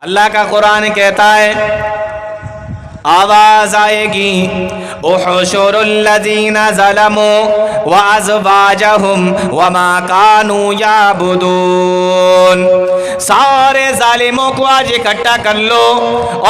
اللہ کا قرآن کہتا ہے آواز آئے گی احشر الذین ظلموا وازواجہم وما کانوا یعبدون، سارے ظالموں کو آج اکٹھا کر لو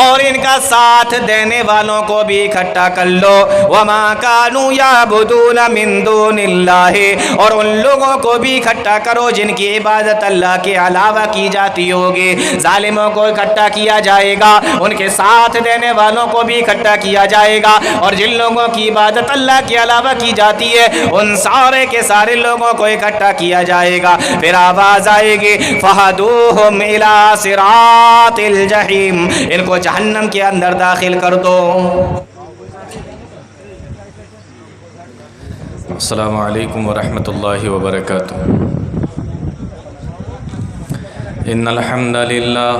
اور ان کا ساتھ دینے والوں کو بھی اکٹھا کر لو، وما کانوا یعبدون من دون اللہ، اور ان لوگوں کو بھی اکٹھا کرو جن کی عبادت اللہ کے علاوہ کی جاتی ہوگی۔ ظالموں کو اکٹھا کیا جائے گا، ان کے ساتھ دینے والوں کو بھی اکٹھا کیا جائے گا، اور جن لوگوں کی عبادت اللہ کے علاوہ کی جاتی ہے ان سارے کے سارے لوگوں کو اکٹھا کیا جائے گا۔ پھر آواز آئے گی فَهَدُوهُمْ إِلَىٰ صِرَاطِ الْجَحِيمِ، ان کو جہنم کے اندر داخل کر دو۔ السلام علیکم ورحمۃ اللہ وبرکاتہ۔ ان الحمد للہ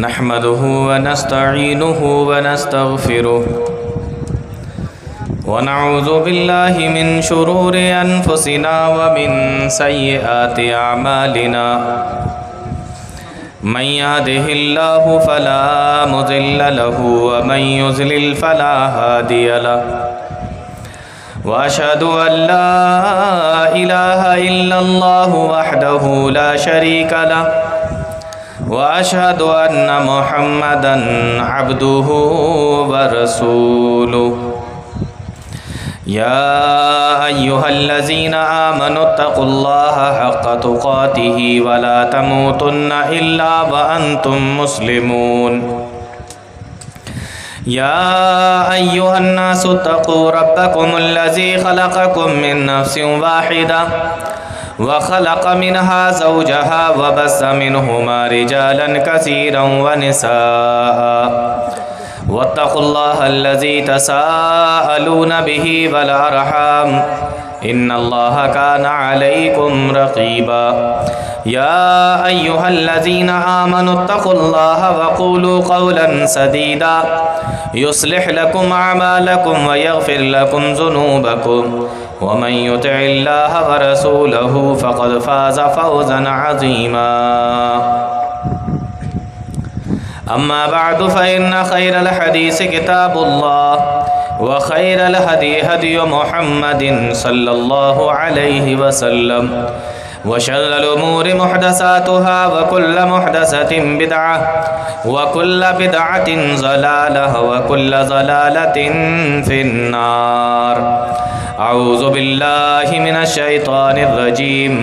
نحمده ونستعینه ونستغفره ونعوذ باللہ من شرور انفسنا ومن سیئات اعمالنا، من يهده الله فلا مضل له ومن يضلل فلا هادي له، واشهد ان لا الہ الا اللہ وحدہ لا شریک له، واشهد ان محمدا عبده ورسوله۔ یا ایہا الذین آمنوا اتقوا اللہ حق تقاته ولا تموتن الا وانتم مسلمون۔ یا ایہا الناس اتقوا ربکم الذی خلقکم من نفس واحدہ وخلق منها زوجها وبث منهما رجالا كثيرا ونساء، واتقوا الله الذي تساءلون به والأرحام ان الله كان عليكم رقيبا۔ يا أيها الذين آمنوا اتقوا الله وقولوا قولا سديدا يصلح لكم أعمالكم ويغفر لكم ذنوبكم، ومن يطع الله ورسوله فقد فاز فوزا عظيما۔ اما بعد فإن خير الحديث كتاب الله، وخير الهدي هدي محمد صلى الله عليه وسلم، وشر الأمور محدثاتها وكل محدثة بدعة وكل بدعة ضلالة وكل ضلالة في النار۔ اعوذ باللہ من الشیطان الرجیم،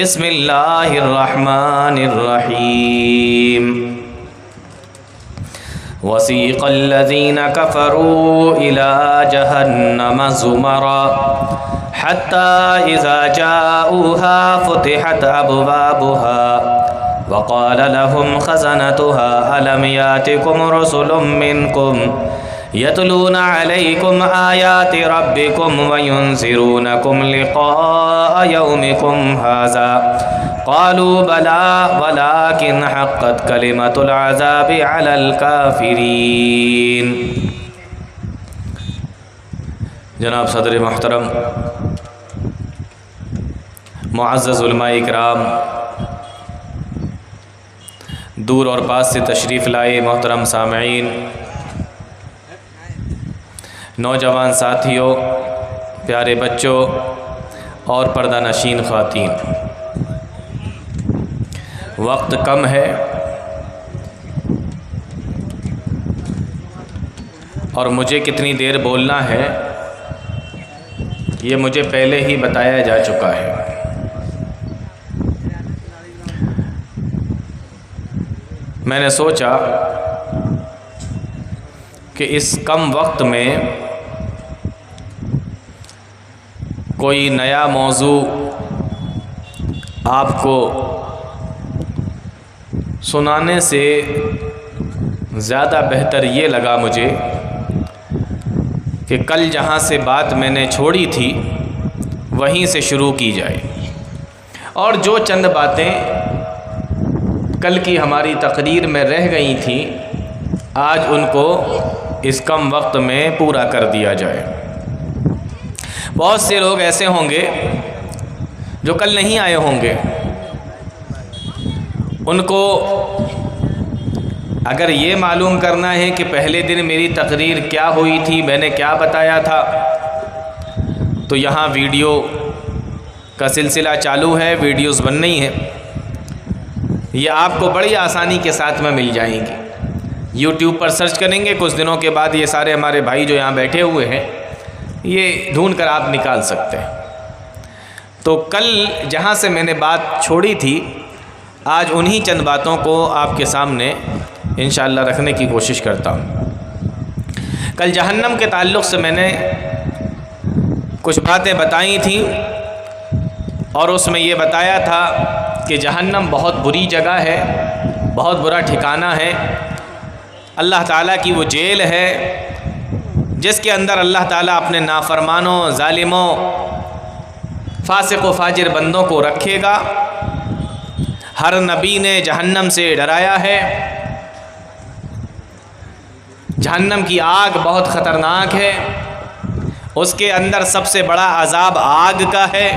بسم اللہ الرحمن الرحیم۔ وسیق الذین کفروا إلی جہنم زمرا حتی اذا جاؤوها فتحت ابوابها وقال لهم خزنتها ألم يأتكم رسل منكم يتلون عليكم آيات ربكم وينذرونكم لقاء يومكم هذا، قالوا بلى ولكن حقت كلمة العذاب على الكافرين۔ جناب صدر محترم، معزز علماء اکرام، دور اور پاس سے تشریف لائے محترم سامعین، نوجوان ساتھیوں، پیارے بچوں اور پردہ نشین خواتین، وقت کم ہے اور مجھے کتنی دیر بولنا ہے یہ مجھے پہلے ہی بتایا جا چکا ہے۔ میں نے سوچا کہ اس کم وقت میں کوئی نیا موضوع آپ کو سنانے سے زیادہ بہتر یہ لگا مجھے کہ کل جہاں سے بات میں نے چھوڑی تھی وہیں سے شروع کی جائے، اور جو چند باتیں کل کی ہماری تقریر میں رہ گئی تھیں آج ان کو اس کم وقت میں پورا کر دیا جائے۔ بہت سے لوگ ایسے ہوں گے جو کل نہیں آئے ہوں گے، ان کو اگر یہ معلوم کرنا ہے کہ پہلے دن میری تقریر کیا ہوئی تھی، میں نے کیا بتایا تھا، تو یہاں ویڈیو کا سلسلہ چالو ہے، ویڈیوز بن رہی ہیں، یہ آپ کو بڑی آسانی کے ساتھ میں مل جائیں گی۔ یوٹیوب پر سرچ کریں گے، کچھ دنوں کے بعد یہ سارے ہمارے بھائی جو یہاں بیٹھے ہوئے ہیں یہ ڈھونڈ کر آپ نکال سکتے ہیں۔ تو کل جہاں سے میں نے بات چھوڑی تھی، آج انہی چند باتوں کو آپ کے سامنے انشاءاللہ رکھنے کی کوشش کرتا ہوں۔ کل جہنم کے تعلق سے میں نے کچھ باتیں بتائی تھیں، اور اس میں یہ بتایا تھا کہ جہنم بہت بری جگہ ہے، بہت برا ٹھکانہ ہے، اللہ تعالیٰ کی وہ جیل ہے جس کے اندر اللہ تعالیٰ اپنے نافرمانوں، ظالموں، فاسق و فاجر بندوں کو رکھے گا۔ ہر نبی نے جہنم سے ڈرایا ہے۔ جہنم کی آگ بہت خطرناک ہے، اس کے اندر سب سے بڑا عذاب آگ کا ہے۔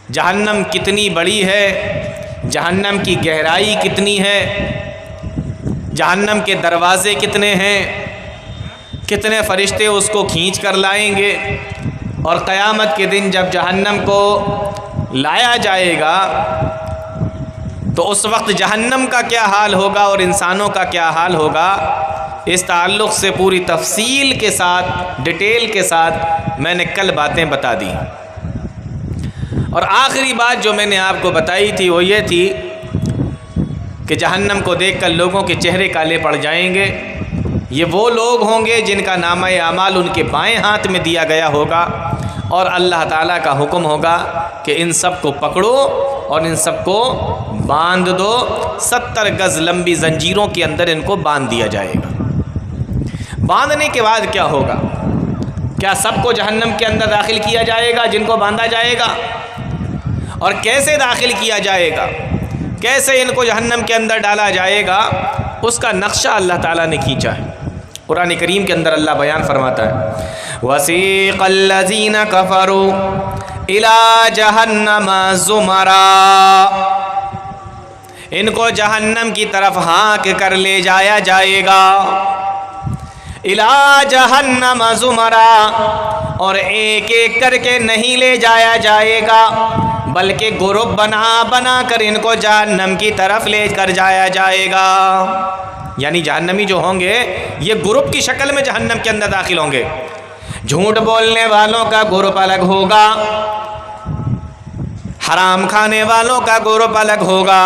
جہنم کتنی بڑی ہے، جہنم کی گہرائی کتنی ہے، جہنم کے دروازے کتنے ہیں، کتنے فرشتے اس کو کھینچ کر لائیں گے، اور قیامت کے دن جب جہنم کو لایا جائے گا تو اس وقت جہنم کا کیا حال ہوگا اور انسانوں کا کیا حال ہوگا، اس تعلق سے پوری تفصیل کے ساتھ، ڈیٹیل کے ساتھ میں نے کل باتیں بتا دی۔ اور آخری بات جو میں نے آپ کو بتائی تھی وہ یہ تھی کہ جہنم کو دیکھ کر لوگوں کے چہرے کالے پڑ جائیں گے۔ یہ وہ لوگ ہوں گے جن کا نامہ اعمال ان کے بائیں ہاتھ میں دیا گیا ہوگا، اور اللہ تعالیٰ کا حکم ہوگا کہ ان سب کو پکڑو اور ان سب کو باندھ دو۔ 70 گز لمبی زنجیروں کے اندر ان کو باندھ دیا جائے گا۔ باندھنے کے بعد کیا ہوگا؟ کیا سب کو جہنم کے اندر داخل کیا جائے گا جن کو باندھا جائے گا؟ اور کیسے داخل کیا جائے گا، کیسے ان کو جہنم کے اندر ڈالا جائے گا، اس کا نقشہ اللہ تعالیٰ نے کھینچا ہے۔ قرآن کریم کے اندر اللہ بیان فرماتا ہے وَسِيقَ الَّذِينَ كَفَرُوا إِلَى جَهَنَّمَ زُمَرًا، ان کو جہنم کی طرف ہانک کر لے جایا جائے گا۔ إِلَى جَهَنَّمَ زُمَرًا، اور ایک ایک کر کے نہیں لے جایا جائے گا، بلکہ گروپ بنا بنا کر ان کو جہنم کی طرف لے کر جایا جائے گا۔ یعنی جہنمی جو ہوں گے یہ گروپ کی شکل میں جہنم کے اندر داخل ہوں گے۔ جھوٹ بولنے والوں کا گروپ الگ ہوگا، حرام کھانے والوں کا گروپ الگ ہوگا،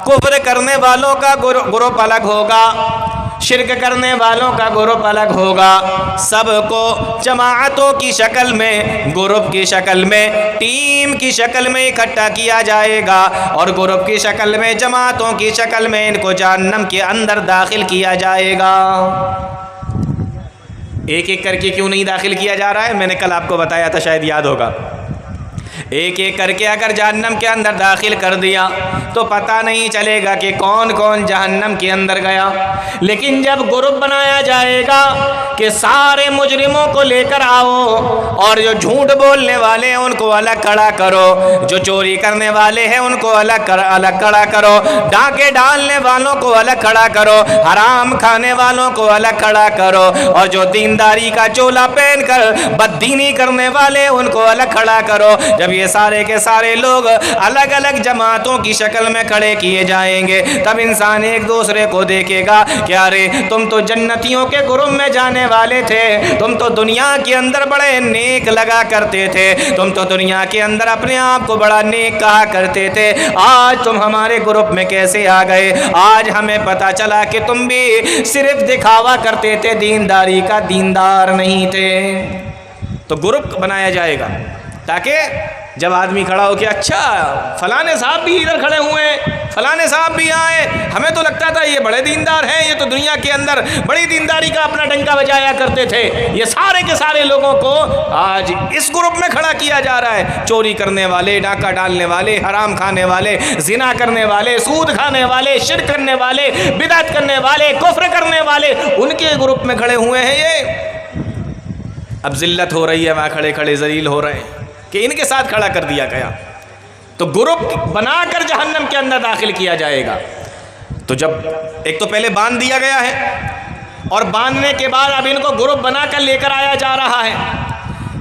کفر کرنے والوں کا گروپ الگ ہوگا، شرک کرنے والوں کا گروپ الگ ہوگا۔ سب کو جماعتوں کی شکل میں، گروپ کی شکل میں، ٹیم کی شکل میں اکٹھا کیا جائے گا، اور گروپ کی شکل میں، جماعتوں کی شکل میں ان کو جہنم کے اندر داخل کیا جائے گا۔ ایک ایک کر کے کیوں نہیں داخل کیا جا رہا ہے؟ میں نے کل آپ کو بتایا تھا، شاید یاد ہوگا۔ ایک ایک کر کے اگر جہنم کے اندر داخل کر دیا تو پتہ نہیں چلے گا کہ کون کون جہنم کے اندر گیا۔ لیکن جب گروپ بنایا جائے گا کہ سارے مجرموں کو لے کر آؤ، اور جو جھوٹ بولنے والے ہیں ان کو الگ کھڑا کرو، جو چوری کرنے والے ہیں ان کو الگ کھڑا کرو، ڈاکے ڈالنے والوں کو الگ کھڑا کرو، حرام کھانے والوں کو الگ کھڑا کرو، اور جو دینداری کا چولا پہن کر بددینی کرنے والے ان کو الگ کھڑا کرو۔ جب یہ سارے کے سارے لوگ الگ الگ جماعتوں کی شکل میں کھڑے کیے جائیں گے، تب انسان ایک دوسرے کو دیکھے گا کہ ارے تم تو جنتیوں کے گروپ میں جانے والے تھے، تم تو دنیا کے اندر بڑے نیک لگا کرتے تھے، تم تو دنیا کے اندر اپنے آپ کو بڑا نیک کہا کرتے تھے، آج تم ہمارے گروپ میں کیسے آ گئے؟ آج ہمیں پتا چلا کہ تم بھی صرف دکھاوا کرتے تھے، دینداری کا دیندار نہیں تھے۔ تو گروپ بنایا جائے گا تاکہ جب آدمی کھڑا ہو کہ اچھا فلانے صاحب بھی ادھر کھڑے ہوئے ہیں، فلانے صاحب بھی آئے، ہمیں تو لگتا تھا یہ بڑے دیندار ہیں، یہ تو دنیا کے اندر بڑی دینداری کا اپنا ڈنکا بجایا کرتے تھے، یہ سارے کے سارے لوگوں کو آج اس گروپ میں کھڑا کیا جا رہا ہے۔ چوری کرنے والے، ڈاکہ ڈالنے والے، حرام کھانے والے، زنا کرنے والے، سود کھانے والے، شرک کرنے والے، بدعت کرنے والے، کفر کرنے والے، ان کے گروپ میں کھڑے ہوئے ہیں یہ۔ اب ذلت ہو رہی ہے، وہاں کھڑے کھڑے ذلیل ہو رہے ہیں کہ ان کے ساتھ کھڑا کر دیا گیا۔ تو گروپ بنا کر جہنم کے اندر داخل کیا جائے گا۔ تو جب ایک تو پہلے باندھ دیا گیا ہے اور باندھنے کے بعد اب ان کو گروپ بنا کر لے کر آیا جا رہا ہے،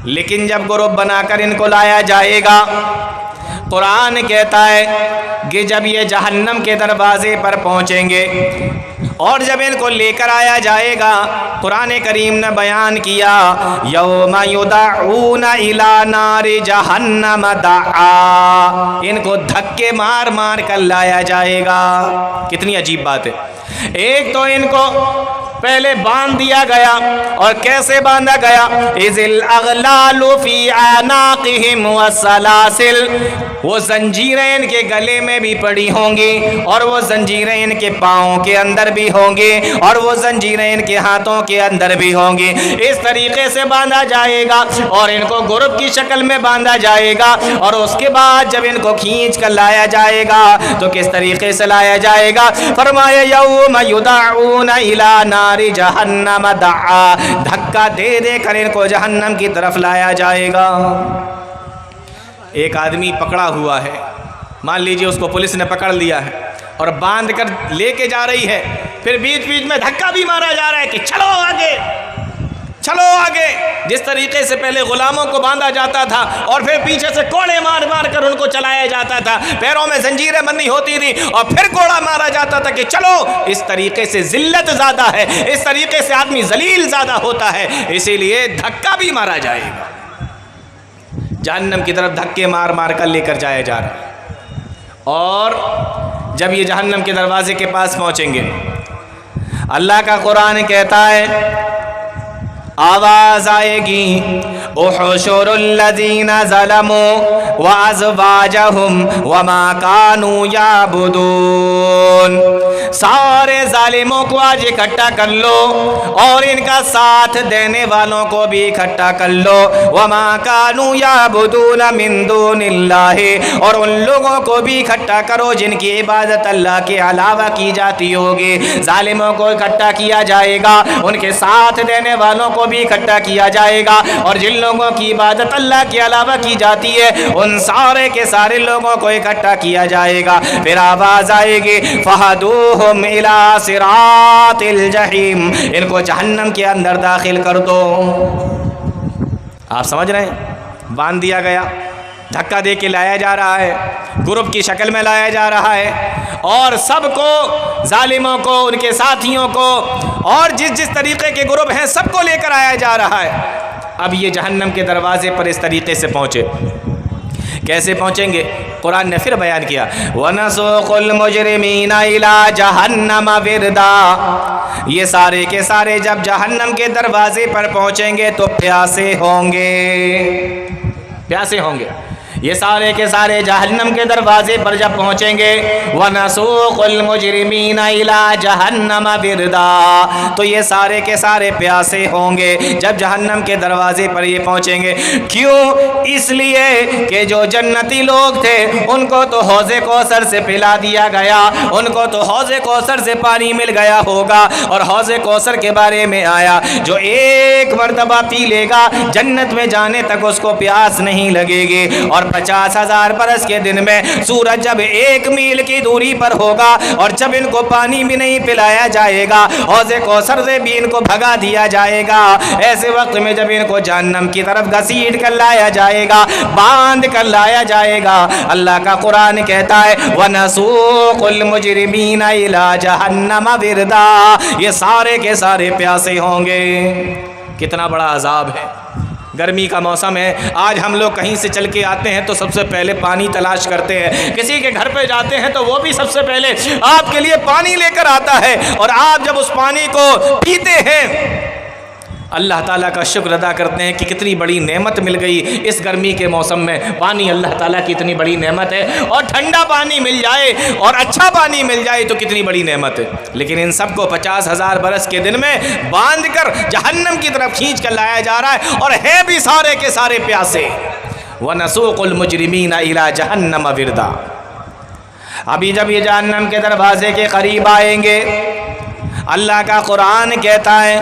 لیکن جب گروپ بنا کر ان کو لایا جائے گا، قرآن کہتا ہے کہ جب یہ جہنم کے دروازے پر پہنچیں گے اور جب ان کو لے کر آیا جائے گا، قرآن کریم نے بیان کیا یوم یدعون الی نار جہنم دعا، ان کو دھکے مار مار کر لایا جائے گا۔ کتنی عجیب بات ہے، ایک تو ان کو پہلے باندھ دیا گیا، اور کیسے باندھا گیا؟ اذ الاغلال فی اعناقہم والسلاسل، وہ زنجیریں ان کے گلے میں بھی پڑی ہوں گی اور وہ زنجیریں ان کے پاؤں کے اندر بھی ہوں گی اور وہ زنجیریں ان کے ہاتھوں کے اندر بھی ہوں گی۔ اس طریقے سے باندھا جائے گا اور ان کو گروپ کی شکل میں باندھا جائے گا، اور اس کے بعد جب ان کو کھینچ کر لایا جائے گا تو کس طریقے سے لایا جائے گا؟ فرمایا یوم یدعون الی نار جہنم دعا، دھکا دے دے کر ان کو جہنم کی طرف لایا جائے گا۔ ایک آدمی پکڑا ہوا ہے، مان لیجئے اس کو پولیس نے پکڑ لیا ہے اور باندھ کر لے کے جا رہی ہے، پھر بیچ بیچ میں دھکا بھی مارا جا رہا ہے کہ چلو آگے چلو آگے۔ جس طریقے سے پہلے غلاموں کو باندھا جاتا تھا اور پھر پیچھے سے کوڑے مار مار کر ان کو چلایا جاتا تھا، پیروں میں زنجیریں بندھی ہوتی تھی اور پھر کوڑا مارا جاتا تھا کہ چلو، اس طریقے سے ذلت زیادہ ہے، اس طریقے سے آدمی ذلیل زیادہ ہوتا ہے، اسی لیے دھکا بھی مارا جائے گا۔ جہنم کی طرف دھکے مار مار کر لے کر جایا جا رہا ہے، اور جب یہ جہنم کے دروازے کے پاس پہنچیں گے، اللہ کا قرآن کہتا ہے آواز آئے گی احشر الذین ظلموا وازواجہم وما کانوا یعبدون، سارے ظالموں کو آج اکٹھا کر لو اور ان کا ساتھ دینے والوں کو بھی اکٹھا کر لو، وما کانوا یعبدون من دون اللہ، اور ان لوگوں کو بھی اکٹھا کرو جن کی عبادت اللہ کے علاوہ کی جاتی ہوگی۔ ظالموں کو اکٹھا کیا جائے گا، ان کے ساتھ دینے والوں کو بھی اکٹھا کیا جائے گا، اور جن لوگوں کی عبادت اللہ کے علاوہ کی جاتی ہے ان سارے کے سارے لوگوں کو اکٹھا کیا جائے گا۔ پھر آواز آئے گی فہدوہم الی صراط الجحیم، ان کو جہنم کے اندر داخل کر دو۔ آپ سمجھ رہے ہیں؟ باندھ دیا گیا، دھکا دے کے لایا جا رہا ہے، گروپ کی شکل میں لایا جا رہا ہے، اور سب کو، ظالموں کو، ان کے ساتھیوں کو، اور جس جس طریقے کے گروپ ہیں سب کو لے کر آیا جا رہا ہے۔ اب یہ جہنم کے دروازے پر اس طریقے سے پہنچے، کیسے پہنچیں گے؟ قرآن نے پھر بیان کیا وَنَسُوقُ الْمُجْرِمِينَ إِلَىٰ جَهَنَّمَ وِرْدًا، یہ سارے کے سارے جب جہنم کے دروازے پر پہنچیں گے تو پیاسے ہوں گے، پیاسے ہوں گے۔ یہ سارے کے سارے جہنم کے دروازے پر جب پہنچیں گے وَنَسُوقُ الْمُجْرِمِينَ إِلَىٰ جَهَنَّمَ وِرْدًا، تو یہ سارے کے سارے پیاسے ہوں گے جب جہنم کے دروازے پر یہ پہنچیں گے۔ کیوں؟ اس لیے کہ جو جنتی لوگ تھے ان کو تو حوض کوثر سے پلا دیا گیا، ان کو تو حوض کوثر سے پانی مل گیا ہوگا، اور حوض کوثر کے بارے میں آیا جو ایک مرتبہ پی لے گا جنت میں جانے تک اس کو پیاس نہیں لگے گی، اور 50,000 برس کے دن میں سورج جب 1 میل کی دوری پر ہوگا اور جب ان کو پانی بھی نہیں پلایا جائے گا، حوض کوثر سے بھی ان کو بھگا دیا جائے گا، ایسے وقت میں جب ان کو جہنم کی طرف گھسیٹ کر لایا جائے گا، باندھ کر لایا جائے گا، اللہ کا قرآن کہتا ہے وَنَسُوقُ الْمُجْرِمِينَ إِلَىٰ جَهَنَّمَ وِرْدًا، یہ سارے کے سارے پیاسے ہوں گے۔ کتنا بڑا عذاب ہے۔ گرمی کا موسم ہے، آج ہم لوگ کہیں سے چل کے آتے ہیں تو سب سے پہلے پانی تلاش کرتے ہیں، کسی کے گھر پہ جاتے ہیں تو وہ بھی سب سے پہلے آپ کے لیے پانی لے کر آتا ہے، اور آپ جب اس پانی کو پیتے ہیں اللہ تعالیٰ کا شکر ادا کرتے ہیں کہ کتنی بڑی نعمت مل گئی اس گرمی کے موسم میں۔ پانی اللہ تعالیٰ کی اتنی بڑی نعمت ہے، اور ٹھنڈا پانی مل جائے اور اچھا پانی مل جائے تو کتنی بڑی نعمت ہے، لیکن ان سب کو 50,000 برس کے دن میں باندھ کر جہنم کی طرف کھینچ کر لایا جا رہا ہے، اور ہے بھی سارے کے سارے پیاسے۔ وَنَسُوقُ الْمُجْرِمِينَ إِلَىٰ جَهَنَّمَ وِرْدًا، ابھی جب یہ جہنم کے دروازے کے قریب آئیں گے، اللہ کا قرآن کہتا ہے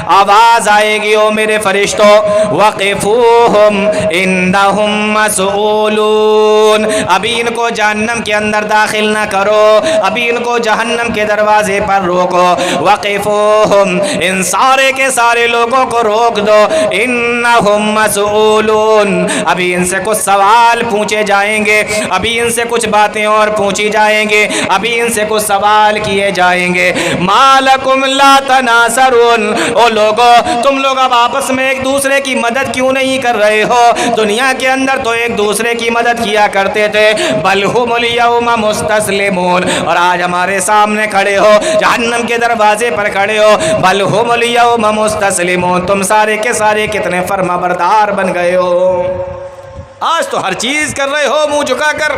آواز آئے گی او میرے فرشتوں وقفوہم انہم مسئولون، ابھی ان کو جہنم کے اندر داخل نہ کرو، ابھی ان کو جہنم کے دروازے پر روکو، وقفوہم ان سارے کے سارے لوگوں کو روک دو، انہم مسئولون ابھی ان سے کچھ سوال پوچھے جائیں گے، ابھی ان سے کچھ باتیں اور پوچھی جائیں گے، ابھی ان سے کچھ سوال کیے جائیں گے۔ مالکم لا تناصرون، او لوگو تم لوگ اب آپس میں ایک دوسرے کی مدد کیوں نہیں کر رہے ہو؟ دنیا کے اندر تو ایک دوسرے کی مدد کیا کرتے تھے، بل ہم الیوم مستسلمون، اور آج ہمارے سامنے کھڑے ہو، جہنم کے دروازے پر کھڑے ہو، بل ہم الیوم مستسلمون، تم سارے کے سارے کتنے فرما بردار بن گئے ہو۔ آج تو ہر چیز کر رہے ہو منہ جھکا کر،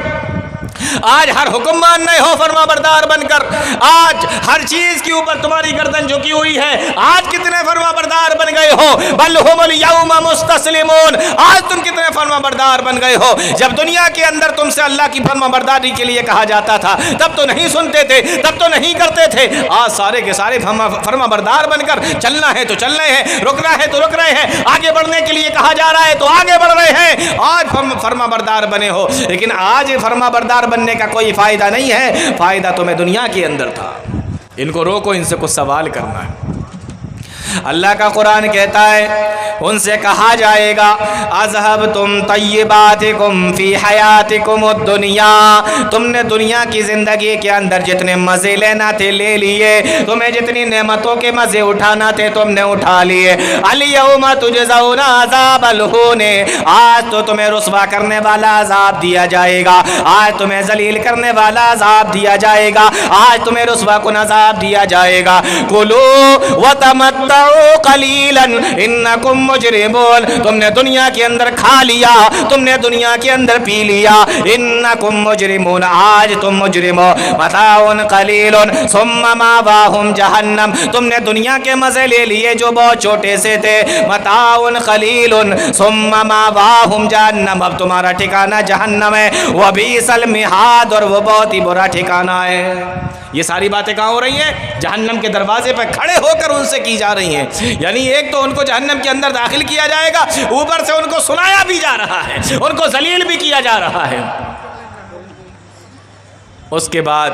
آج ہر حکم مان رہے ہو فرما بردار بن کر، آج ہر چیز کے اوپر تمہاری گردن جھکی ہوئی ہے، آج کتنے فرما بردار بن گئے ہو، بل ہم الیوم مستسلمون، آج تم کتنے فرما بردار بن گئے ہو۔ جب دنیا کے اندر تم سے اللہ کی فرما برداری کے لیے کہا جاتا تھا تب تو نہیں سنتے تھے، تب تو نہیں کرتے تھے، آج سارے کے سارے فرما بردار بن کر چلنا ہے تو چل رہے ہیں، رکنا ہے تو رک رہے ہیں، آگے بڑھنے کے لیے کہا جا رہا ہے تو آگے بڑھ رہے ہیں، آج فرما بردار بنے ہو۔ لیکن آج فرما بردار بننے کا کوئی فائدہ نہیں ہے، فائدہ تمہیں دنیا کے اندر تھا۔ ان کو روکو، ان سے کچھ سوال کرنا ہے۔ اللہ کا قرآن کہتا ہے ان سے کہا جائے گا اذهبتم طیباتکم فی حیاتکم الدنیا، تم نے دنیا کی زندگی کے اندر جتنے مزے لینا تھے لے لیے، تمہیں جتنی نعمتوں کے مزے اٹھانا تھے تم نے اٹھا لیے، الیوم تجزون عذاب الہون، آج تو تمہیں رسوا کرنے والا عذاب دیا جائے گا، آج تمہیں ذلیل کرنے والا عذاب دیا جائے گا، آج تمہیں رسوا کن عذاب دیا جائے گا۔ کلو وتمتعوا قلیلا انکم مجرمون، تم نے دنیا کے اندر کھا لیا، تم نے دنیا کے اندر پی لیا، انکم مجرمون، آج تم مجرم ہو۔ متاع قلیل ثم مأواہم جہنم، تم نے دنیا کے مزے لے لیے جو بہت چھوٹے سے تھے، متاع قلیل ثم مأواہم جہنم، اب تمہارا ٹھکانہ جہنم ہے، وبئس المہاد، اور وہ بہت ہی برا ٹھکانہ ہے۔ یہ ساری باتیں کہاں ہو رہی ہیں؟ جہنم کے دروازے پر کھڑے ہو کر ان سے کی جا رہی ہیں، یعنی ایک تو ان کو جہنم کے اندر داخل کیا جائے گا، اوپر سے ان کو سنایا بھی جا رہا ہے، ان کو ذلیل بھی کیا جا رہا ہے۔ اس کے بعد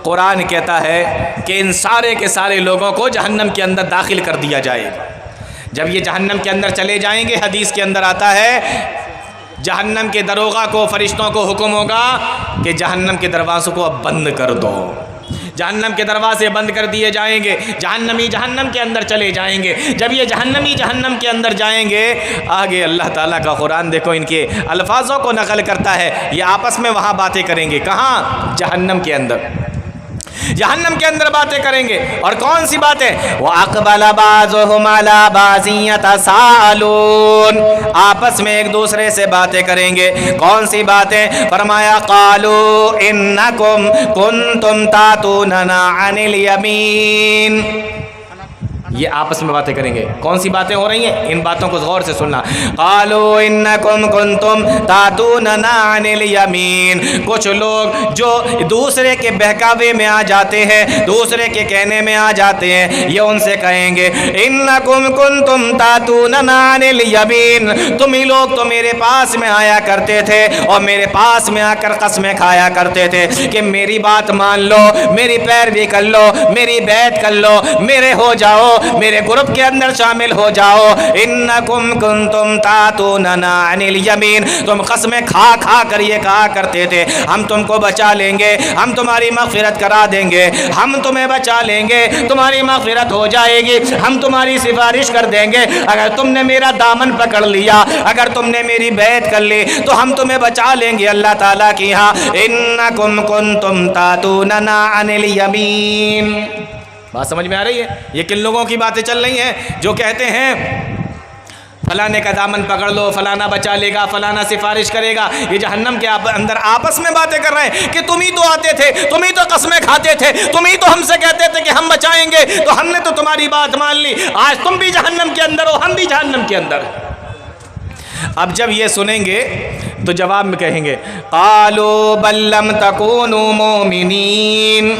قرآن کہتا ہے کہ ان سارے کے سارے لوگوں کو جہنم کے اندر داخل کر دیا جائے گا۔ جب یہ جہنم کے اندر چلے جائیں گے، حدیث کے اندر آتا ہے جہنم کے دروغہ کو، فرشتوں کو حکم ہوگا کہ جہنم کے دروازوں کو اب بند کر دو، جہنم کے دروازے بند کر دیے جائیں گے، جہنمی جہنم کے اندر چلے جائیں گے۔ جب یہ جہنمی جہنم کے اندر جائیں گے، آگے اللہ تعالیٰ کا قرآن دیکھو ان کے الفاظوں کو نقل کرتا ہے، یہ آپس میں وہاں باتیں کریں گے، کہاں؟ جہنم کے اندر، جہنم کے اندر باتیں کریں گے، اور کون سی باتیں؟ وَأَقْبَلَ بَعْضُهُمْ عَلَى بَعْضٍ يَتَسَاءَلُونَ، آپس میں ایک دوسرے سے باتیں کریں گے، کون سی باتیں؟ فرمایا قَالُوا إِنَّكُمْ كُنْتُمْ تَأْتُونَنَا عَنِ الْيَمِينِ، یہ آپس میں باتیں کریں گے۔ کون سی باتیں ہو رہی ہیں؟ ان باتوں کو غور سے سننا۔ قالوا انکم کنتم تاتوننا عن الیمین، کچھ لوگ جو دوسرے کے بہکاوے میں آ جاتے ہیں، دوسرے کے کہنے میں آ جاتے ہیں، یہ ان سے کہیں گے انکم کنتم تاتوننا عن الیمین، تم ہی لوگ تو میرے پاس میں آیا کرتے تھے اور میرے پاس میں آ کر قسمیں کھایا کرتے تھے کہ میری بات مان لو، میری پیروی کر لو، میری بیعت کر لو، میرے ہو جاؤ، میرے گروپ کے اندر شامل ہو جاؤ۔ انکم کنتم تاتوننا عن الیمین، تم قسمیں کھا کھا کر یہ کہا کرتے تھے ہم تم کو بچا لیں گے، ہم تمہاری مغفرت کرا دیں گے، ہم تمہیں بچا لیں گے، تمہاری مغفرت ہو جائے گی، ہم تمہاری سفارش کر دیں گے، اگر تم نے میرا دامن پکڑ لیا، اگر تم نے میری بیعت کر لی تو ہم تمہیں بچا لیں گے اللہ تعالیٰ کی یہاں۔ انکم کنتم تاتوننا عن الیمین، بات سمجھ میں آ رہی ہے؟ یہ کن لوگوں کی باتیں چل رہی ہیں جو کہتے ہیں فلانے کا دامن پکڑ لو، فلانا بچا لے گا، فلانا سفارش کرے گا، یہ جہنم کے اندر آپس میں باتیں کر رہے ہیں کہ تم ہی تو آتے تھے، تم ہی تو قسمیں کھاتے تھے، تم ہی تو ہم سے کہتے تھے کہ ہم بچائیں گے، تو ہم نے تو تمہاری بات مان لی، آج تم بھی جہنم کے اندر ہو، ہم بھی جہنم کے اندر۔ اب جب یہ سنیں گے تو جواب میں کہیں گے قالوا بل لم تکونوا مؤمنین،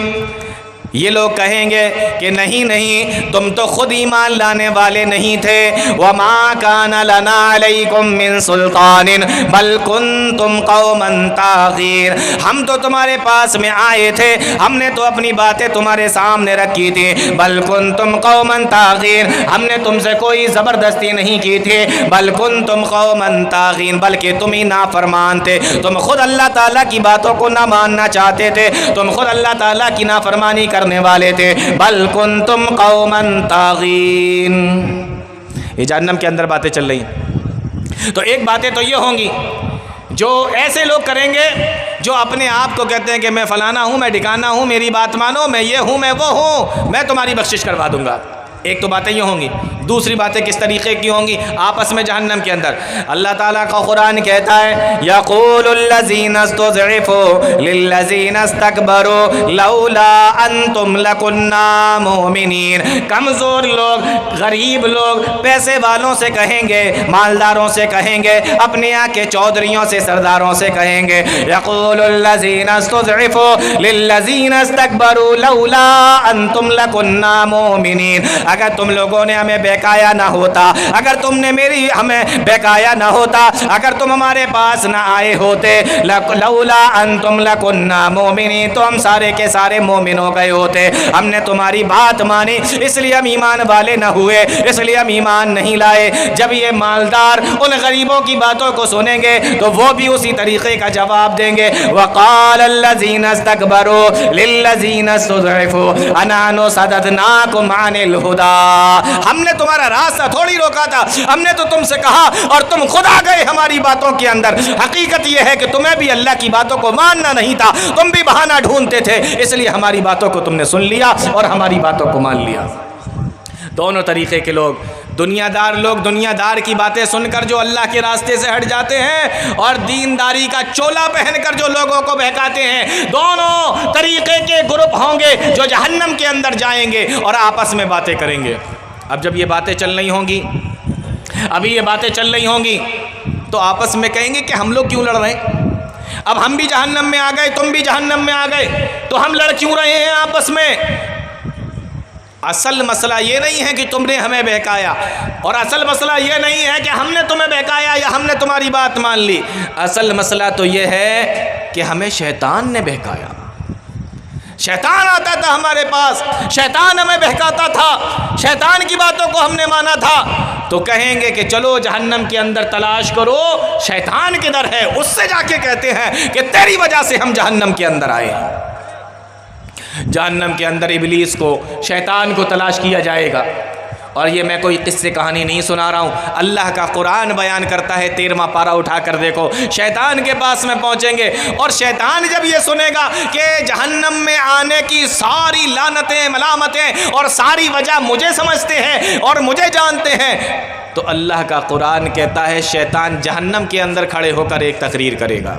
یہ لوگ کہیں گے کہ نہیں نہیں، تم تو خود ایمان لانے والے نہیں تھے. وَمَا كَانَ لَنَا عَلَيْكُمْ مِنْ سُلْطَانٍ بَلْ كُنْتُمْ قَوْمًا طَاغِينَ. ہم تو تمہارے پاس میں آئے تھے، ہم نے تو اپنی باتیں تمہارے سامنے رکھی تھی. بَلْ كُنْتُمْ قَوْمًا طَاغِينَ، ہم نے تم سے کوئی زبردستی نہیں کی تھی. بَلْ كُنْتُمْ قَوْمًا طَاغِينَ، بلکہ تم ہی نافرمان تھے. تم خود اللہ تعالیٰ کی باتوں کو نہ ماننا چاہتے تھے، تم خود اللہ تعالیٰ کی نافرمانی کرنے والے تھے. بل کنتم قوما طاغین. یہ جہنم کے اندر باتیں چل رہی ہیں. تو ایک باتیں تو یہ ہوں گی جو ایسے لوگ کریں گے جو اپنے آپ کو کہتے ہیں کہ میں فلانا ہوں، میں ڈھکانا ہوں، میری بات مانو، میں یہ ہوں، میں وہ ہوں، میں تمہاری بخشش کروا دوں گا. ایک تو باتیں یہ ہوں گی. دوسری باتیں کس طریقے کی ہوں گی آپس میں جہنم کے اندر؟ اللہ تعالیٰ کا قرآن کہتا ہے یقول الذین استضعفوا للذین استکبروا لولا انتم لکنا مؤمنین. کمزور لوگ، غریب لوگ پیسے والوں سے کہیں گے، مالداروں سے کہیں گے، اپنے یہاں کے چودھریوں سے، سرداروں سے کہیں گے یقول الذین استضعفوا للذین استکبروا لولا انتم لکنا مؤمنین. اگر تم لوگوں نے ہمیں بہکایا نہ ہوتا، اگر تم نے ہمیں بہکایا نہ ہوتا، اگر تم ہمارے پاس نہ آئے ہوتے، لولا انتم لکنا مومنین، تو ہم سارے کے سارے مومن ہو گئے ہوتے. ہم نے تمہاری بات مانی، اس لیے ہم ایمان والے نہ ہوئے، اس لیے ہم ایمان نہیں لائے. جب یہ مالدار ان غریبوں کی باتوں کو سنیں گے تو وہ بھی اسی طریقے کا جواب دیں گے. وقال الذین استکبروا للذین استضعفوا انحن صددناکم عن الہدی. ہم نے تمہارا راستہ تھوڑی روکا تھا، ہم نے تو تم سے کہا اور تم خود آ گئے ہماری باتوں کے اندر. حقیقت یہ ہے کہ تمہیں بھی اللہ کی باتوں کو ماننا نہیں تھا، تم بھی بہانہ ڈھونڈتے تھے، اس لیے ہماری باتوں کو تم نے سن لیا اور ہماری باتوں کو مان لیا. دونوں طریقے کے لوگ، دنیا دار لوگ دنیا دار کی باتیں سن کر جو اللہ کے راستے سے ہٹ جاتے ہیں، اور دینداری کا چولا پہن کر جو لوگوں کو بہکاتے ہیں، دونوں طریقے کے گروپ ہوں گے جو جہنم کے اندر جائیں گے اور آپس میں باتیں کریں گے. اب جب یہ باتیں چل رہی ہوں گی، ابھی یہ باتیں چل رہی ہوں گی تو آپس میں کہیں گے کہ ہم لوگ کیوں لڑ رہے ہیں؟ اب ہم بھی جہنم میں آ گئے، تم بھی جہنم میں آ گئے، تو ہم لڑ کیوں رہے ہیں آپس میں؟ اصل مسئلہ یہ نہیں ہے کہ تم نے ہمیں بہکایا، اور اصل مسئلہ یہ نہیں ہے کہ ہم نے تمہیں بہکایا یا ہم نے تمہاری بات مان لی. اصل مسئلہ تو یہ ہے کہ ہمیں شیطان نے بہکایا. شیطان آتا تھا ہمارے پاس، شیطان ہمیں بہکاتا تھا، شیطان کی باتوں کو ہم نے مانا تھا. تو کہیں گے کہ چلو جہنم کے اندر تلاش کرو شیطان کدھر ہے، اس سے جا کے کہتے ہیں کہ تیری وجہ سے ہم جہنم کے اندر آئے ہیں. جہنم کے اندر ابلیس کو، شیطان کو تلاش کیا جائے گا. اور یہ میں کوئی قصے کہانی نہیں سنا رہا ہوں، اللہ کا قرآن بیان کرتا ہے. 13واں پارہ اٹھا کر دیکھو، شیطان کے پاس میں پہنچیں گے اور شیطان جب یہ سنے گا کہ جہنم میں آنے کی ساری لعنتیں، ملامتیں اور ساری وجہ مجھے سمجھتے ہیں اور مجھے جانتے ہیں، تو اللہ کا قرآن کہتا ہے شیطان جہنم کے اندر کھڑے ہو کر ایک تقریر کرے گا.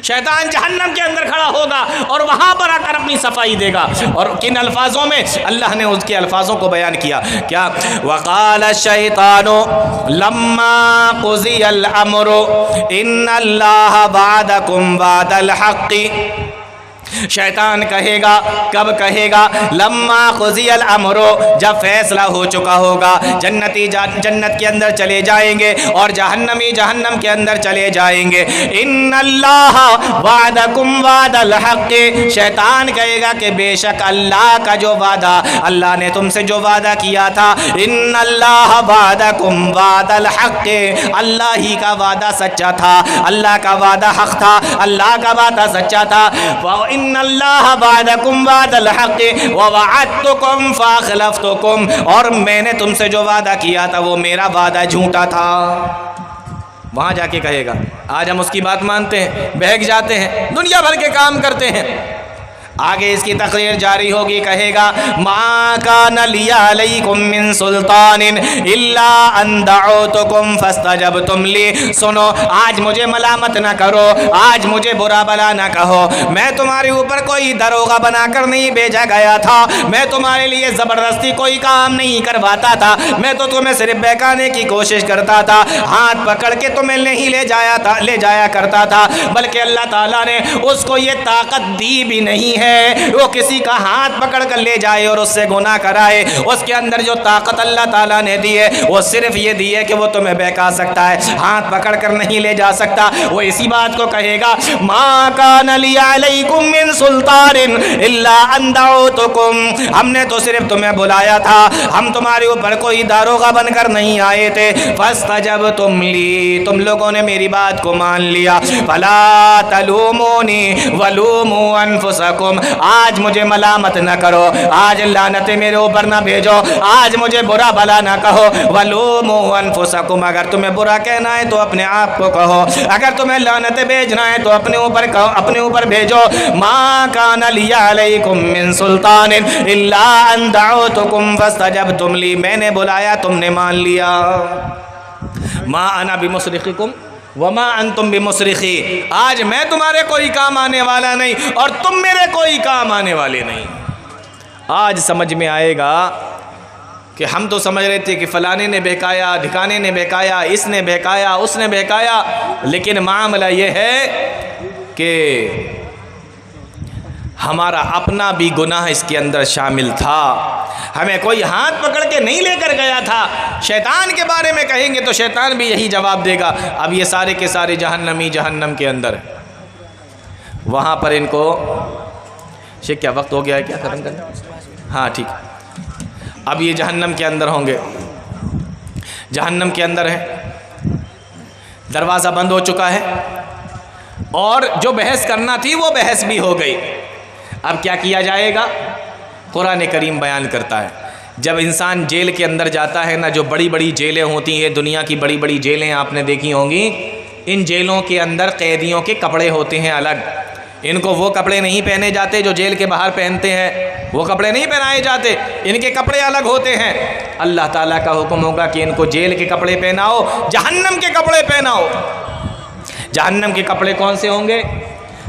شیطان جہنم کے اندر کھڑا ہوگا اور وہاں پر آ کر اپنی صفائی دے گا. اور کن الفاظوں میں؟ اللہ نے اس کے الفاظوں کو بیان کیا. کیا؟ وقال الشیطان لما قضی الامر ان اللہ وعدکم وعد الحق. شیطان کہے گا، کب کہے گا؟ لما قضی الامر، جب فیصلہ ہو چکا ہوگا. جنتی جنت کے اندر چلے جائیں گے اور جہنمی جہنم کے اندر چلے جائیں گے. ان اللہ وعدکم وعد الحق. شیطان کہے گا کہ بے شک اللہ کا جو وعدہ، اللہ نے تم سے جو وعدہ کیا تھا، ان اللہ وعدکم وعد الحق، اللہ ہی کا وعدہ سچا تھا، اللہ کا وعدہ حق تھا، اللہ کا وعدہ سچا تھا. ان اللہ وعدکم وعد الحق ووعدتکم فاخلفتکم، اور میں نے تم سے جو وعدہ کیا تھا وہ میرا وعدہ جھوٹا تھا. وہاں جا کے کہے گا. آج ہم اس کی بات مانتے ہیں، بہک جاتے ہیں، دنیا بھر کے کام کرتے ہیں. آگے اس کی تقریر جاری ہوگی، کہے گا ما کان لی علیکم من سلطان الا ان دعوتکم فاستجبتم لی. سنو، آج مجھے ملامت نہ کرو، آج مجھے برا بلا نہ کہو. میں تمہارے اوپر کوئی دروغہ بنا کر نہیں بھیجا گیا تھا، میں تمہارے لیے زبردستی کوئی کام نہیں کرواتا تھا، میں تو تمہیں صرف بہکانے کی کوشش کرتا تھا، ہاتھ پکڑ کے تمہیں نہیں لے جایا کرتا تھا. بلکہ اللہ تعالیٰ نے اس کو یہ طاقت دی بھی نہیں ہے ہے وہ کسی کا ہاتھ پکڑ کر لے جائے اور اس سے گناہ کرائے، اس کے اندر جو طاقت اللہ تعالیٰ نے دی ہے وہ صرف یہ دی ہے کہ وہ تمہیں بہکا سکتا ہے، ہاتھ پکڑ کر نہیں لے جا سکتا۔ وہ اسی بات کو کہے گا ما کان لی علیکم من سلطان الا ان دعوتکم، ہم نے تو صرف تمہیں بلایا تھا، ہم تمہارے اوپر کوئی داروغہ بن کر نہیں آئے تھے۔ فاستجبتم لی، تم لوگوں نے میری بات کو مان لیا۔ فلا تلومونی ولوموا انفسکم، آج مجھے ملامت نہ کرو، آج لعنتیں میرے اوپر نہ بھیجو، آج مجھے برا بھلا نہ کہو۔ ولوموا انفسکم، اگر تمہیں برا کہنا ہے تو اپنے آپ کو کہو، اگر تمہیں لعنتیں بھیجنا ہے تو اپنے اوپر کہو، اپنے اوپر بھیجو۔ ما کان لی علیکم من سلطان الا ان دعوتکم فاستجبتم لی، میں نے بلایا تم نے مان لیا۔ ما انا بمصرخکم وما انتم بمصرخی، آج میں تمہارے کوئی کام آنے والا نہیں اور تم میرے کوئی کام آنے والے نہیں۔ آج سمجھ میں آئے گا کہ ہم تو سمجھ رہے تھے کہ فلانے نے بہکایا، ڈھکانے نے بہکایا، اس نے بہکایا، اس نے بہکایا، لیکن معاملہ یہ ہے کہ ہمارا اپنا بھی گناہ اس کے اندر شامل تھا، ہمیں کوئی ہاتھ پکڑ کے نہیں لے کر گیا تھا۔ شیطان کے بارے میں کہیں گے تو شیطان بھی یہی جواب دے گا، اب یہ سارے کے سارے جہنمی جہنم کے اندر، وہاں پر ان کو شیخ کیا وقت ہو گیا ہے، کیا ختم کرنا؟ ہاں ٹھیک، اب یہ جہنم کے اندر ہوں گے، جہنم کے اندر ہے، دروازہ بند ہو چکا ہے اور جو بحث کرنا تھی وہ بحث بھی ہو گئی۔ اب کیا کیا جائے گا؟ قرآن کریم بیان کرتا ہے جب انسان جیل کے اندر جاتا ہے نا، جو بڑی بڑی جیلیں ہوتی ہیں، دنیا کی بڑی بڑی جیلیں آپ نے دیکھی ہوں گی، ان جیلوں کے اندر قیدیوں کے کپڑے ہوتے ہیں الگ، ان کو وہ کپڑے نہیں پہنے جاتے جو جیل کے باہر پہنتے ہیں، وہ کپڑے نہیں پہنائے جاتے، ان کے کپڑے الگ ہوتے ہیں۔ اللہ تعالیٰ کا حکم ہوگا کہ ان کو جیل کے کپڑے پہناؤ، جہنم کے کپڑے پہناؤ۔ جہنم کے کپڑے کون سے ہوں گے؟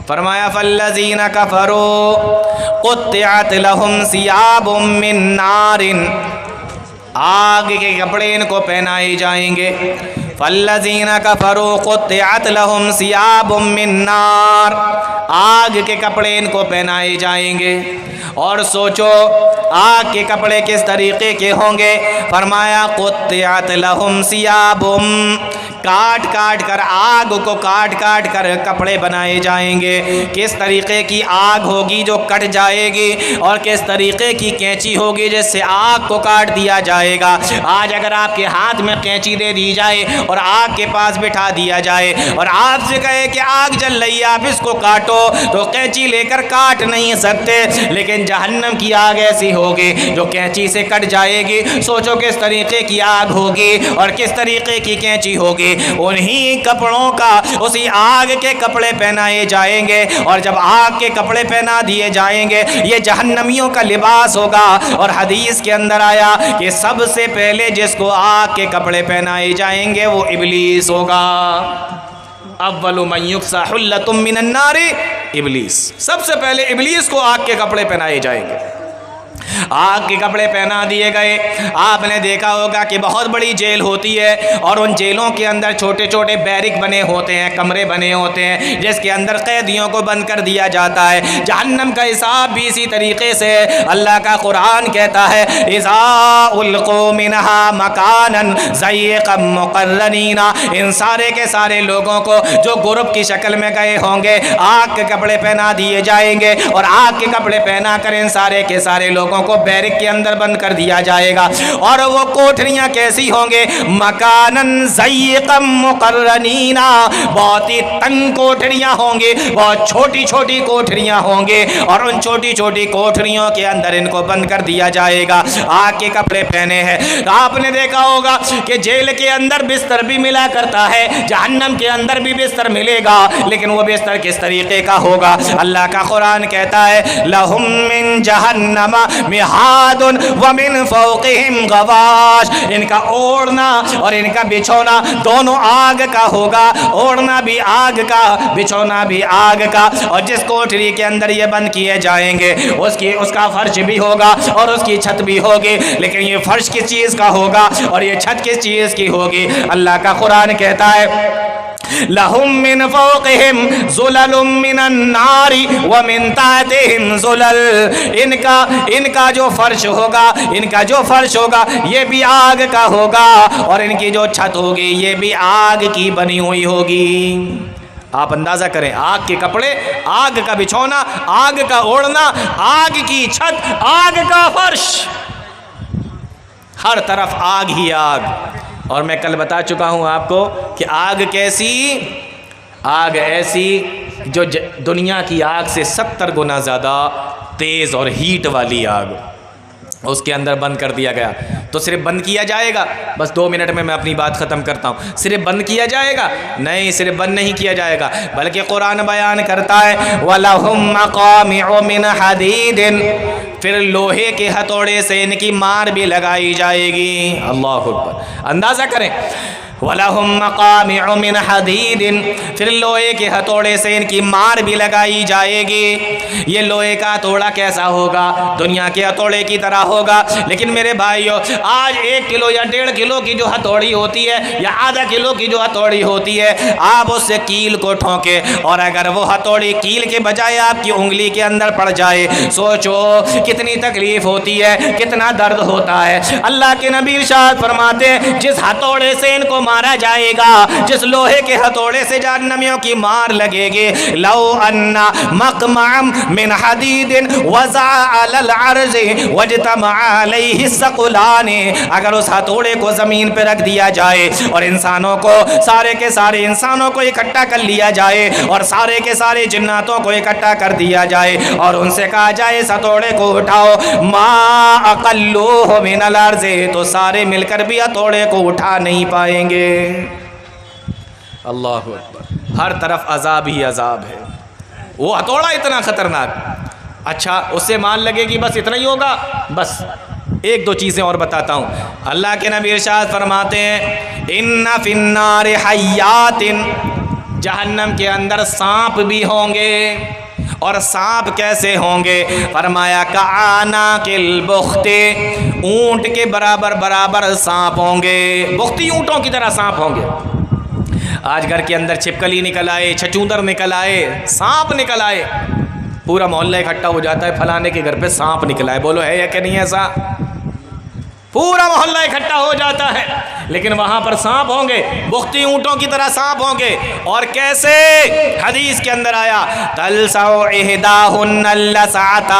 فرمایا فالذین کفروا قطعت لهم ثیاب من نار، آگ کے کپڑے ان کو پہنائے جائیں گے۔ فالذین کفروا قطعت لهم ثیاب من نار، آگ کے کپڑے ان کو پہنائے جائیں گے۔ اور سوچو آگ کے کپڑے کس طریقے کے ہوں گے؟ فرمایا قطعت لهم ثیاب، کاٹ کاٹ کر، آگ کو کاٹ کاٹ کر کپڑے بنائے جائیں گے۔ کس طریقے کی آگ ہوگی جو کٹ جائے گی، اور کس طریقے کی کینچی ہوگی جس سے آگ کو کاٹ دیا جائے گا۔ آج اگر آپ کے ہاتھ میں کینچی دے دی جائے اور آگ کے پاس بٹھا دیا جائے اور آپ سے کہے کہ آگ جل رہی ہے آپ اس کو کاٹو، تو کینچی لے کر کاٹ نہیں سکتے، لیکن جہنم کی آگ ایسی ہوگی جو کینچی سے کٹ جائے گی۔ سوچو کس طریقے کی آگ ہوگی اور کس طریقے کی کینچی ہوگی۔ انہی کپڑوں کا، اسی آگ کے کپڑے پہنائے جائیں گے، اور جب آگ کے کپڑے پہنا دیے جائیں گے یہ جہنمیوں کا لباس ہوگا۔ اور حدیث کے اندر آیا کہ سب سے پہلے جس کو آگ کے کپڑے پہنائے جائیں گے وہ ابلیس ہوگا۔ اول من یکسا حلۃ من النار ابلیس، سب سے پہلے ابلیس کو آگ کے کپڑے پہنائے جائیں گے۔ آگ کے کپڑے پہنا دیے گئے۔ آپ نے دیکھا ہوگا کہ بہت بڑی جیل ہوتی ہے اور ان جیلوں کے اندر چھوٹے چھوٹے بیرک بنے ہوتے ہیں، کمرے بنے ہوتے ہیں جس کے اندر قیدیوں کو بند کر دیا جاتا ہے۔ جہنم کا حساب بھی اسی طریقے سے اللہ کا قرآن کہتا ہے اذا القوا منها مکانا ضیقا مقرنین، ان سارے کے سارے لوگوں کو جو گروپ کی شکل میں گئے ہوں گے آگ کے کپڑے پہنا دیے جائیں گے، اور آگ کے کپڑے پہنا کر ان سارے کے سارے لوگوں کو بیرک کے اندر بند کر دیا جائے گا۔ اور وہ کوٹھریاں کیسی ہوں گے؟ مکانن ضیقا مقرنین، بہت ہی تنگ کوٹھریاں ہوں گے، بہت چھوٹی چھوٹی کوٹھریاں ہوں گے، اور ان چھوٹی چھوٹی کوٹھریوں کے اندر ان کو بند کر دیا جائے گا۔ آگ کے کپڑے پہنے ہیں۔ آپ نے دیکھا ہوگا کہ جیل کے اندر بستر بھی ملا کرتا ہے، جہنم کے اندر بھی بستر ملے گا، لیکن وہ بستر کس طریقے کا ہوگا؟ اللہ کا قرآن کہتا ہے لہم من جہنم مہاد ومن فوقہم غواش، ان کا اوڑھنا اور ان کا بچھونا دونوں آگ کا ہوگا، اوڑھنا بھی آگ کا، بچھونا بھی آگ کا۔ اور جس کوٹھری کے اندر یہ بند کیے جائیں گے اس کا فرش بھی ہوگا اور اس کی چھت بھی ہوگی، لیکن یہ فرش کس چیز کا ہوگا اور یہ چھت کس چیز کی ہوگی؟ اللہ کا قرآن کہتا ہے لہم من فوقہم ظلل من النار ومن تحتہم ظلل، ان کا جو فرش ہوگا یہ بھی آگ کا ہوگا، اور ان کی جو چھت ہوگی یہ بھی آگ کی بنی ہوئی ہوگی۔ آپ اندازہ کریں، آگ کے کپڑے، آگ کا بچھونا، آگ کا اوڑھنا، آگ کی چھت، آگ کا فرش، ہر طرف آگ ہی آگ۔ اور میں کل بتا چکا ہوں آپ کو کہ آگ کیسی، آگ ایسی جو دنیا کی آگ سے 70 گنا زیادہ تیز اور ہیٹ والی آگ، اس کے اندر بند کر دیا گیا۔ تو صرف بند کیا جائے گا، بس 2 منٹ میں اپنی بات ختم کرتا ہوں، صرف بند کیا جائے گا؟ نہیں، صرف بند نہیں کیا جائے گا، بلکہ قرآن بیان کرتا ہے وَلَهُمْ مَقَامِعُ مِنْ حَدِيدٍ، پھر لوہے کے ہتھوڑے سے ان کی مار بھی لگائی جائے گی۔ اللہ اکبر، اندازہ کریں، وَلَهُمْ مَقَامِعُ مِنْ حَدِيدٍ، پھر لوہے کے ہتھوڑے سے ان کی مار بھی لگائی جائے گی۔ یہ لوہے کا ہتھوڑا کیسا ہوگا؟ دنیا کے ہتھوڑے کی طرح ہوگا، لیکن میرے بھائیو، آج 1 کلو یا 1.5 کلو کی جو ہتھوڑی ہوتی ہے یا آدھا کلو کی جو ہتھوڑی ہوتی ہے، آپ اس سے کیل کو ٹھونکے، اور اگر وہ ہتھوڑی کیل کے بجائے آپ کی انگلی کے اندر پڑ جائے، سوچو کتنی تکلیف ہوتی ہے، کتنا درد ہوتا ہے۔ اللہ کے نبی ارشاد فرماتے ہیں جس ہتھوڑے سے ان کو مارا جائے گا، جس لوہے کے ہتھوڑے سے جہنمیوں کی مار لگے گی، لو ان مقمعا من حدید وضع علی العرض واجتمع علیہ الثقلان، اگر اس ہتھوڑے کو زمین پہ رکھ دیا جائے اور انسانوں کو، سارے کے سارے انسانوں کو اکٹھا کر لیا جائے، اور سارے کے سارے جناتوں کو اکٹھا کر دیا جائے، اور ان سے کہا جائے اس ہتھوڑے کو اٹھاؤ، ما اقلوہ من الارض، تو سارے مل کر بھی ہتھوڑے کو اٹھا نہیں پائیں گے۔ اللہ اکبر، ہر طرف عذاب ہی عذاب ہے، وہ ہتھوڑا اتنا خطرناک۔ اچھا، اس سے مان لگے گی بس اتنا ہی ہوگا؟ بس 1-2 چیزیں اور بتاتا ہوں۔ اللہ کے نبی ارشاد فرماتے ہیں ان فی النار حیات، جہنم کے اندر سانپ بھی ہوں گے، اور سانپ کیسے ہوں گے؟ فرمایا کعناق البخت، اونٹ کے برابر سانپ ہوں گے، بختی اونٹوں کی طرح سانپ ہوں گے۔ آج گھر کے اندر چھپکلی نکل آئے، چھچوندر نکل آئے، سانپ نکل آئے، پورا محلہ اکٹھا ہو جاتا ہے، فلانے کے گھر پہ سانپ نکلا ہے، بولو ہے یا کہ نہیں ایسا؟ پورا محلہ اکٹھا ہو جاتا ہے، لیکن وہاں پر سانپ ہوں گے، بختی اونٹوں کی طرح سانپ ہوں گے۔ اور کیسے؟ حدیث کے اندر آیا تلسع احداہن اللسعۃ،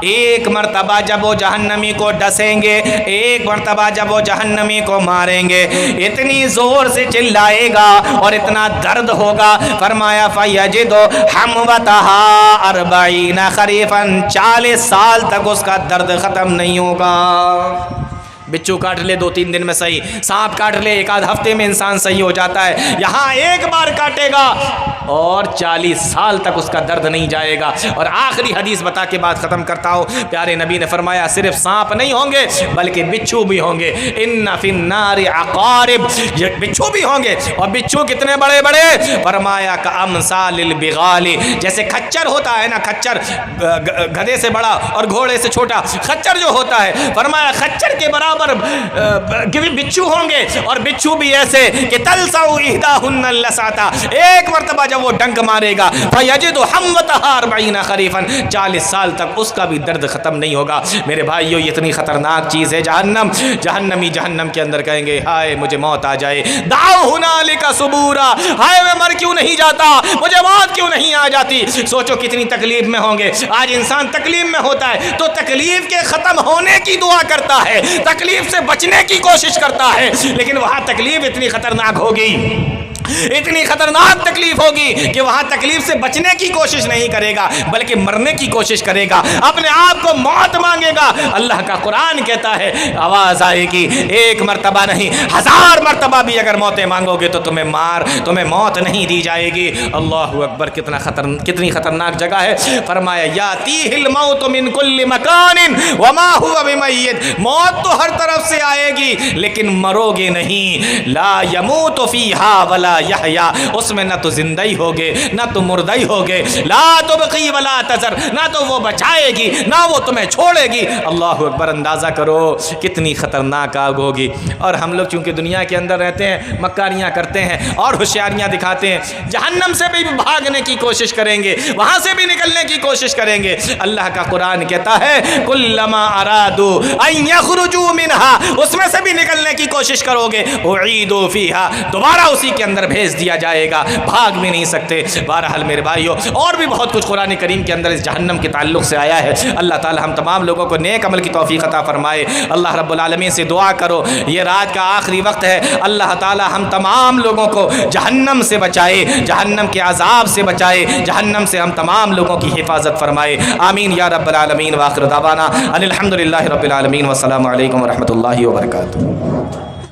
ایک مرتبہ جب وہ جہنمی کو ڈسیں گے، ایک مرتبہ جب وہ جہنمی کو ماریں گے، اتنی زور سے چلائے گا اور اتنا درد ہوگا، فرمایا فیجد حموتها 40 خریفا، 40 سال تک اس کا درد ختم نہیں ہوگا۔ بچھو کاٹ لے 2-3 دن میں صحیح، سانپ کاٹ لے 1-8 ہفتے میں انسان صحیح ہو جاتا ہے، یہاں ایک بار کاٹے گا اور 40 سال تک اس کا درد نہیں جائے گا۔ اور آخری حدیث بتا کے بات ختم کرتا ہوں، پیارے نبی نے فرمایا صرف سانپ نہیں ہوں گے بلکہ بچھو بھی ہوں گے۔ ان فی النار عقارب، بچھو بھی ہوں گے، اور بچھو کتنے بڑے بڑے؟ فرمایا کامثال البغال، جیسے کھچر ہوتا ہے نا، کھچر گدھے سے بڑا اور گھوڑے سے چھوٹا کھچر جو ہوتا ہے، فرمایا کھچر کے برابر بچھو ہوں گے، اور بچھو بھی ایسے کہ تلسع احداہن اللسعۃ، ایک مرتبہ جب وہ ڈنک مارے گا فیجد حموتها 40 خریفا، 40 سال تک اس کا بھی درد ختم نہیں ہوگا۔ میرے بھائیو، یہ اتنی خطرناک چیز ہے جہنم۔ جہنمی جہنم کے اندر کہیں گے ہائے مجھے موت آ جائے، دعوا ہنالک ثبورا، ہائے میں مر کیوں نہیں جاتا، مجھے موت کیوں نہیں آ جاتی۔ سوچو کتنی تکلیف میں ہوں گے۔ آج انسان تکلیف میں ہوتا ہے تو تکلیف کے ختم ہونے کی دعا کرتا ہے، تکلیف سے بچنے کی کوشش کرتا ہے، لیکن وہاں تکلیف اتنی خطرناک ہوگی، اتنی خطرناک تکلیف ہوگی کہ وہاں تکلیف سے بچنے کی کوشش نہیں کرے گا بلکہ مرنے کی کوشش کرے گا، اپنے آپ کو موت مانگے گا۔ اللہ کا قرآن کہتا ہے آواز آئے گی، 1 مرتبہ نہیں 1000 مرتبہ بھی اگر موتیں مانگو گے تو تمہیں موت نہیں دی جائے گی۔ اللہ اکبر، کتنی خطرناک جگہ ہے۔ فرمایا یاتیہ الموت من کل مکان وما هو بمیت، موت تو ہر طرف سے آئے گی لیکن مرو گے نہیں، لا یموت فیہا ولا یحیا، اس میں نہ تو زندہ ہی ہوگے نہ تو مردہ ہی ہوگے، لا تبقی ولا تذر، نہ تو وہ بچائے گی نہ وہ تمہیں چھوڑے گی۔ اللہ اکبر، اندازہ کرو کتنی خطرناک آگ ہوگی۔ اور ہم لوگ چونکہ دنیا کے اندر رہتے ہیں، مکاریاں کرتے ہیں اور ہوشیاریاں دکھاتے ہیں، جہنم سے بھی بھاگنے کی کوشش کریں گے، وہاں سے بھی نکلنے کی کوشش کریں گے۔ اللہ کا قرآن کہتا ہے کلما ارادوا ان یخرجوا منها، اس میں سے بھی نکلنے کی کوشش کرو گے، اعیدوا فیہا، دوبارہ اسی کے اندر بھیج دیا جائے گا، بھاگ بھی نہیں سکتے۔ بہرحال میرے بھائیو، اور بھی بہت کچھ قرآن کریم کے اندر اس جہنم کے تعلق سے آیا ہے۔ اللہ تعالی ہم تمام لوگوں کو نیک عمل کی توفیق عطا فرمائے۔ اللہ رب العالمین سے دعا کرو، یہ رات کا آخری وقت ہے، اللہ تعالی ہم تمام لوگوں کو جہنم سے بچائے، جہنم کے عذاب سے بچائے، جہنم سے ہم تمام لوگوں کی حفاظت فرمائے، آمین یا رب العالمین۔ وآخر دعوانا ان الحمد للہ رب العالمین، والسلام علیکم ورحمۃ اللہ وبرکاتہ۔